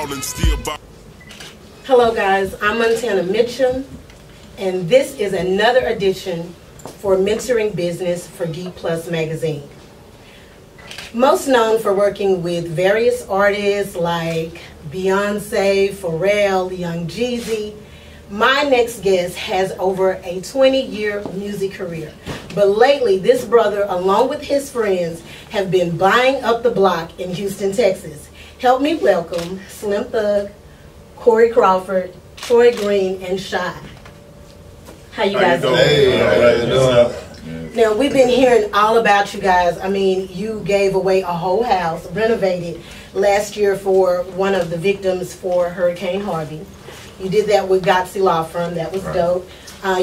ballin', still ballin'. Hello guys, I'm Montana Mitchum, and this is another edition for Mentoring Business for Geek Plus Magazine. Most known for working with various artists like Beyonce, Pharrell, Young Jeezy, my next guest has over a 20-year music career. But lately, this brother, along with his friends, have been buying up the block in Houston, Texas. Help me welcome Slim Thug, Corey Crawford, Troy Green, and Shy. How you guys doing? Hey, how you doing? Now, we've been hearing all about you guys. I mean, you gave away a whole house, renovated last year for one of the victims for Hurricane Harvey. You did that with Gotsey Law Firm. That was dope.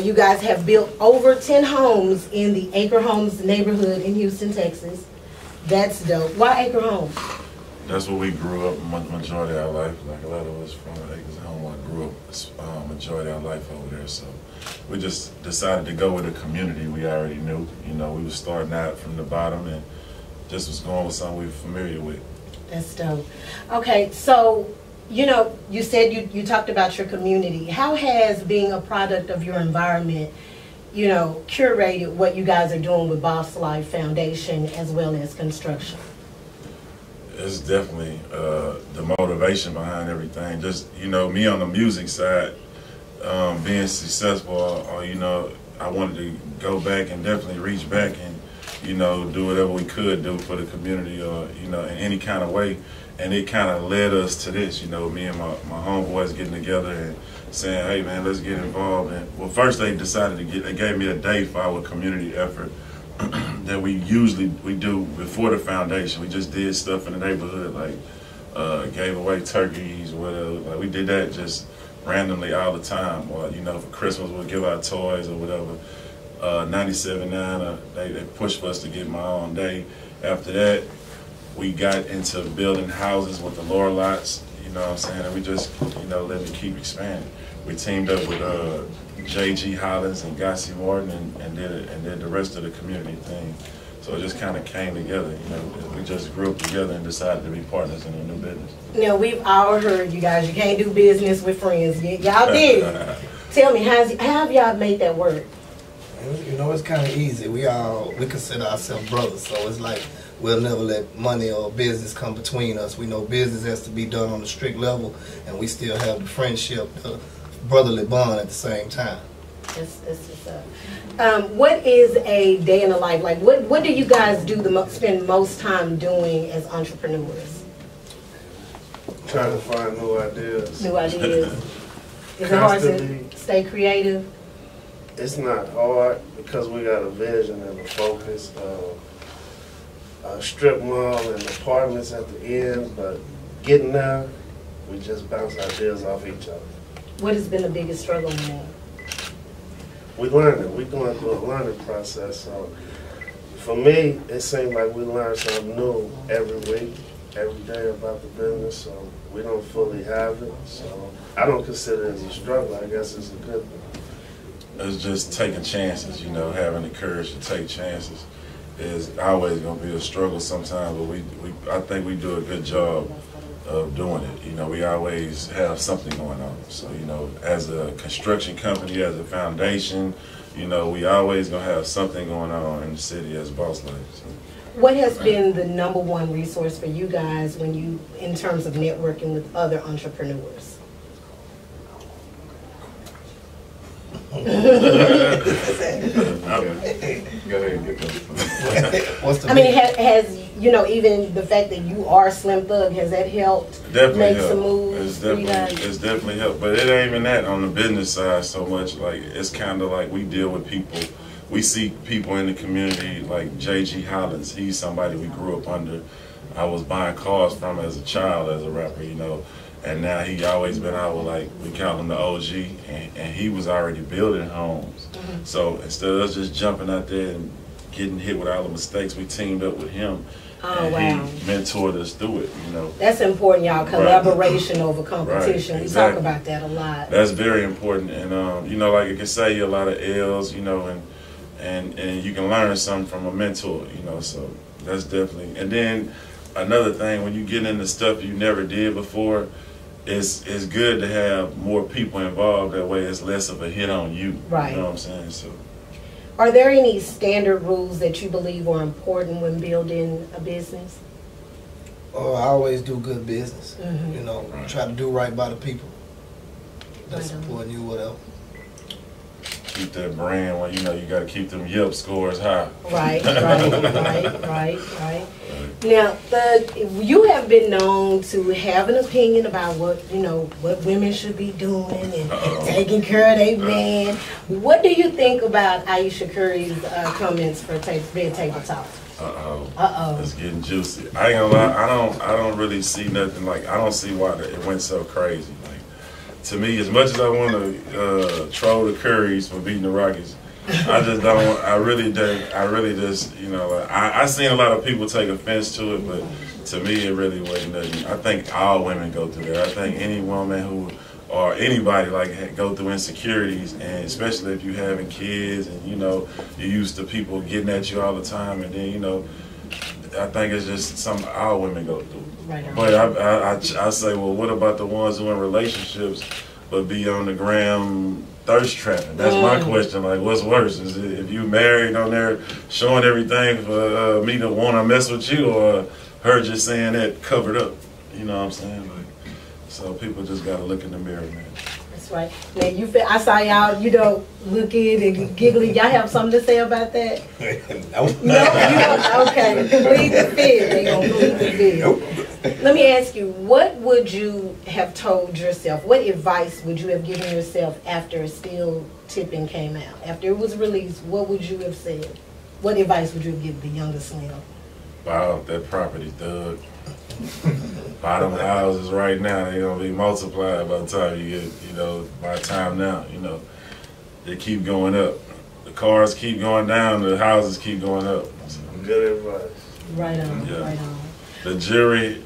You guys have built over 10 homes in the Acre Homes neighborhood in Houston, Texas. That's dope. Why Acre Homes? That's where we grew up majority of our life. Like a lot of us from Acres Home, I grew up majority of our life over there. So we just decided to go with a community we already knew. You know, we were starting out from the bottom and just was going with something we were familiar with. That's dope. Okay, so you know, you said you talked about your community. How has being a product of your environment, you know, curated what you guys are doing with Boss Life Foundation as well as construction? It's definitely the motivation behind everything. Just, you know, me on the music side, being successful, or, you know, I wanted to go back and definitely reach back and, you know, do whatever we could do for the community or, you know, in any kind of way. And it kind of led us to this, you know, me and my homeboys getting together and saying, hey, man, let's get involved. And, well, first they decided to they gave me a day for our community effort that we do before the foundation. We just did stuff in the neighborhood, like gave away turkeys, whatever. Like, we did that just randomly all the time. Or, you know, for Christmas we'll give out toys or whatever. 97.9, they pushed for us to get my own day. After that, we got into building houses with the lower lots, you know what I'm saying, and we just, you know, let it keep expanding. We teamed up with J.G. Hollins and Gotsey Morton and did the rest of the community thing. So it just kind of came together, you know. We just grew up together and decided to be partners in a new business. Now, we've all heard you guys, you can't do business with friends. Y'all did. Tell me, how have y'all made that work? You know, it's kind of easy. We consider ourselves brothers, so it's like we'll never let money or business come between us. We know business has to be done on a strict level, and we still have the friendship, the brotherly bond at the same time. What is a day in the life? Like, what do you guys do spend most time doing as entrepreneurs? Trying to find new ideas. New ideas. Is it hard to stay creative? It's not hard because we got a vision and a focus. A strip mall and apartments at the end, but getting there, we just bounce ideas off each other. What has been the biggest struggle in that? We learning. We're going through a learning process. So for me, it seems like we learn something new every week, every day about the business. So we don't fully have it. So I don't consider it as a struggle. I guess it's a good thing. It's just taking chances, you know, having the courage to take chances. Is always going to be a struggle sometimes, but I think we do a good job of doing it. You know, we always have something going on. So, you know, as a construction company, as a foundation, you know, we always going to have something going on in the city as Boss Life. So. What has been the #1 resource for you guys in terms of networking with other entrepreneurs? Go ahead and get that. I mean, has you know, even the fact that you are Slim Thug, has that helped make some moves? It's definitely helped, but it ain't even that on the business side so much. Like, it's kind of like we deal with people. We see people in the community like J.G. Hollins. He's somebody we grew up under. I was buying cars from as a child, as a rapper, you know. And now he always been out with, like, we call him the OG, and he was already building homes. Mm-hmm. So instead of us just jumping out there and getting hit with all the mistakes, we teamed up with him. Oh, and wow. He mentored us through it, you know. That's important, y'all. Collaboration over competition. Right, exactly. We talk about that a lot. That's very important. And, you know, like, it can save you a lot of L's, you know, and you can learn something from a mentor, you know. So that's definitely. And then another thing, when you get into stuff you never did before, it's good to have more people involved. That way, it's less of a hit on you. Right. You know what I'm saying? So, are there any standard rules that you believe are important when building a business? Oh, I always do good business. Mhm. You know, Right. try to do right by the people that Right on. support you, whatever. keep that brand. Well, you know, you got to keep them Yelp scores high. Right. Now, you have been known to have an opinion about what women should be doing and taking care of their man. What do you think about Ayesha Curry's comments for Red Table Talk? It's getting juicy. I ain't gonna lie. I don't really see nothing. Like, I don't see why it went so crazy. Like, to me, as much as I want to troll the Currys for beating the Rockets, I just don't. I really just, like, I seen a lot of people take offense to it, but to me, it really wasn't nothing. I think all women go through that. I think any woman who, or anybody, like, go through insecurities, and especially if you having kids and you're used to people getting at you all the time, and then I think it's just something all women go through. Right on. But I say, well, what about the ones who in relationships but be on the gram thirst trapping? That's my question. Like, what's worse? Is it if you married on there showing everything for me to want to mess with you, or her just saying that covered up? You know what I'm saying? Like, so people just got to look in the mirror, man. That's right. Now, I saw y'all, looking and giggling. Y'all have something to say about that? No, you don't. Okay, plead the fifth. They gonna plead the fifth. Nope. Let me ask you, what would you have told yourself? What advice would you have given yourself after Steel Tipping came out? After it was released, what would you have said? What advice would you have given the younger Slim? Buy out that property, Thug. Buy them houses right now. They're going to be multiplied by the time you get, by the time now, they keep going up. The cars keep going down, the houses keep going up. So, Good advice. Right on, Yeah. right on. the jury,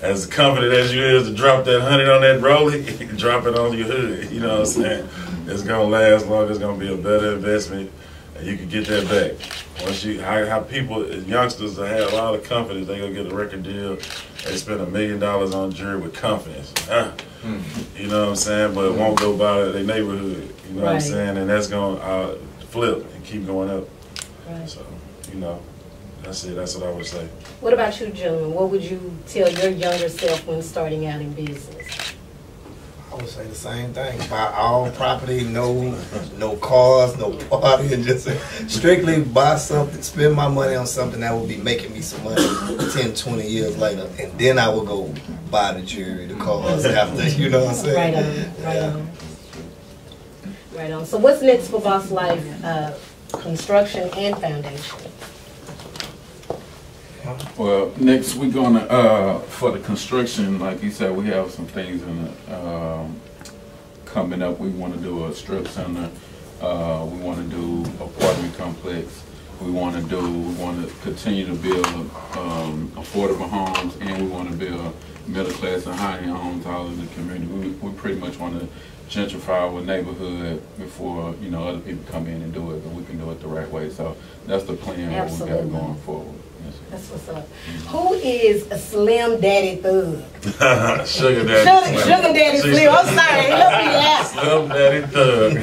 as confident as you is to drop that 100 on that rollie, drop it on your hood. You know what I'm saying? It's gonna last long. It's gonna be a better investment, and you can get that back. Once you, how people, youngsters that have a lot of confidence, they gonna get a record deal. They spend $1 million on jury with confidence. You know what I'm saying? But it won't go by their neighborhood. You know what I'm saying? And that's gonna flip and keep going up. Right. So, that's it. That's what I would say. What about you, gentlemen? What would you tell your younger self when starting out in business? I would say the same thing. Buy all property, no cars, no party, and just strictly buy something, spend my money on something that will be making me some money 10, 20 years later. And then I will go buy the jewelry, the cars after, you know what I'm saying? Right on. Right on. So what's next for Boss Life Construction and Foundation? Well, next we're gonna for the construction, like you said, we have some things in the coming up. We want to do a strip center. We want to do apartment complex. We want to continue to build affordable homes, and we want to build middle class and high end homes all in the community. We pretty much want to gentrify our neighborhood before other people come in and do it, but we can do it the right way. So that's the plan. Absolutely. What we got going forward. That's what's up. Who is a Slim Daddy Thug? Sugar Daddy. Sugar Daddy Slim. I'm sorry. Let me laugh. Slim Daddy Thug.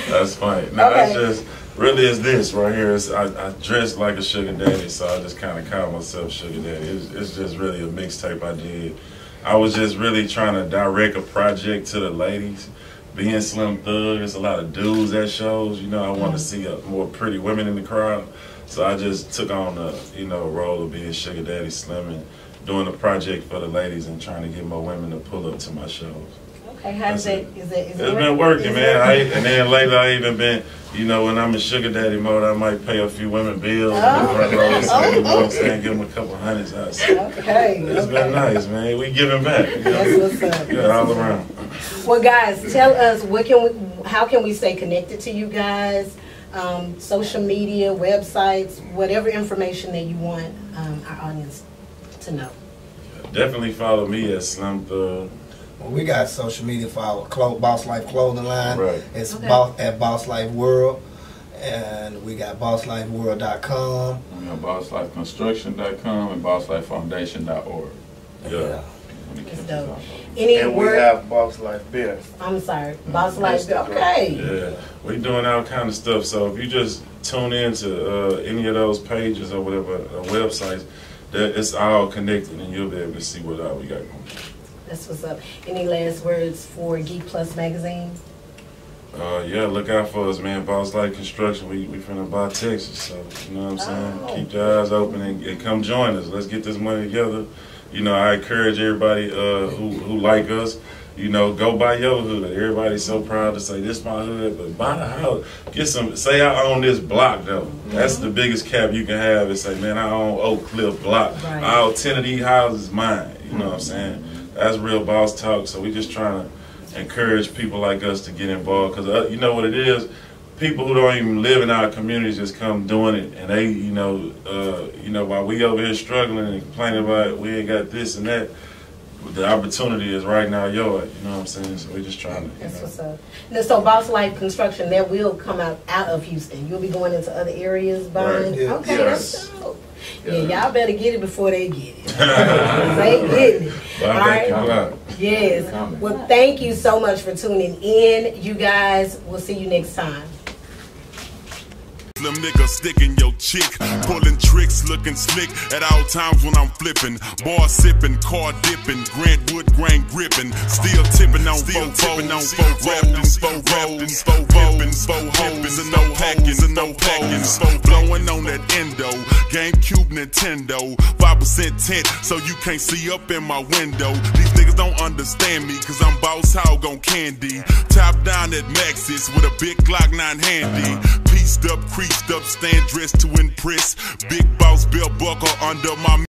That's funny. No, Okay. that's just, really is this right here. I dress like a sugar daddy, so I just kind of call myself Sugar Daddy. It's just really a mixtape I did. I was just really trying to direct a project to the ladies. Being Slim Thug, there's a lot of dudes at shows. I want to see more pretty women in the crowd. So I just took on the role of being Sugar Daddy Slim and doing a project for the ladies and trying to get more women to pull up to my shows. Okay, how's that? Is It's been working, man. And then later I even been, when I'm in Sugar Daddy mode, I might pay a few women bills. You know what I'm saying? Give them a couple hundreds out. So Okay. it's been nice, man. We giving back. That's what's up. Yeah, all around. Well, guys, tell us how can we stay connected to you guys? Social media, websites, whatever information that you want our audience to know. Definitely follow me at Slim Thug. Well, we got social media for our Boss Life clothing line. Right. It's Okay. at Boss Life World. And we got BossLifeWorld.com. BossLifeConstruction.com and BossLifeFoundation.org. Yeah. That's dope. Any And we word? have Boss Life Beer. I'm sorry, Boss Life. Instagram. Okay. Yeah, we doing all kind of stuff. So if you just tune into any of those pages or whatever websites, that it's all connected, and you'll be able to see what all we got going. That's what's up. Any last words for Geek Plus Magazine? Yeah, look out for us, man. Boss Light Construction. We finna buy Texas, so you know what I'm saying. Oh. Keep your eyes open and come join us. Let's get this money together. You know, I encourage everybody who like us. You know, go buy your hood. Everybody's so proud to say this my hood, but buy the house. Get some. Say I own this block though. That's the biggest cap you can have. Is say, man, I own Oak Cliff block. Right. All 10 of these houses mine. You know what I'm saying? That's real boss talk. So we just trying to encourage people like us to get involved, because you know what it is. People who don't even live in our communities just come doing it, and they, you know, while we over here struggling and complaining about we ain't got this and that. The opportunity is right now yours, you know what I'm saying? So we're just trying to. That's what's up. Now, so Boss Life Construction, that will come out of Houston. You'll be going into other areas buying. Right, yeah. Okay, Yes. that's dope. Yeah, y'all better get it before they get it. They getting it. Well, All I right. bet come out. Yes. Well, thank you so much for tuning in. You guys, we'll see you next time. Slim nigga sticking your chick, pulling tricks, looking slick at all times when I'm flipping. Bar sipping, car dipping, Grant Wood grain gripping, still tipping on four rapping, four rapping, four whipping, four hoes, and no packing, and no packing, four blowing on that endo, GameCube, Nintendo, 5% tint, so you can't see up in my window. These niggas don't understand me, cause I'm boss hog on candy. Top down at Maxis with a big Glock 9 handy. Pieced up, creased up, stand dressed to impress. Big boss belt buckle under my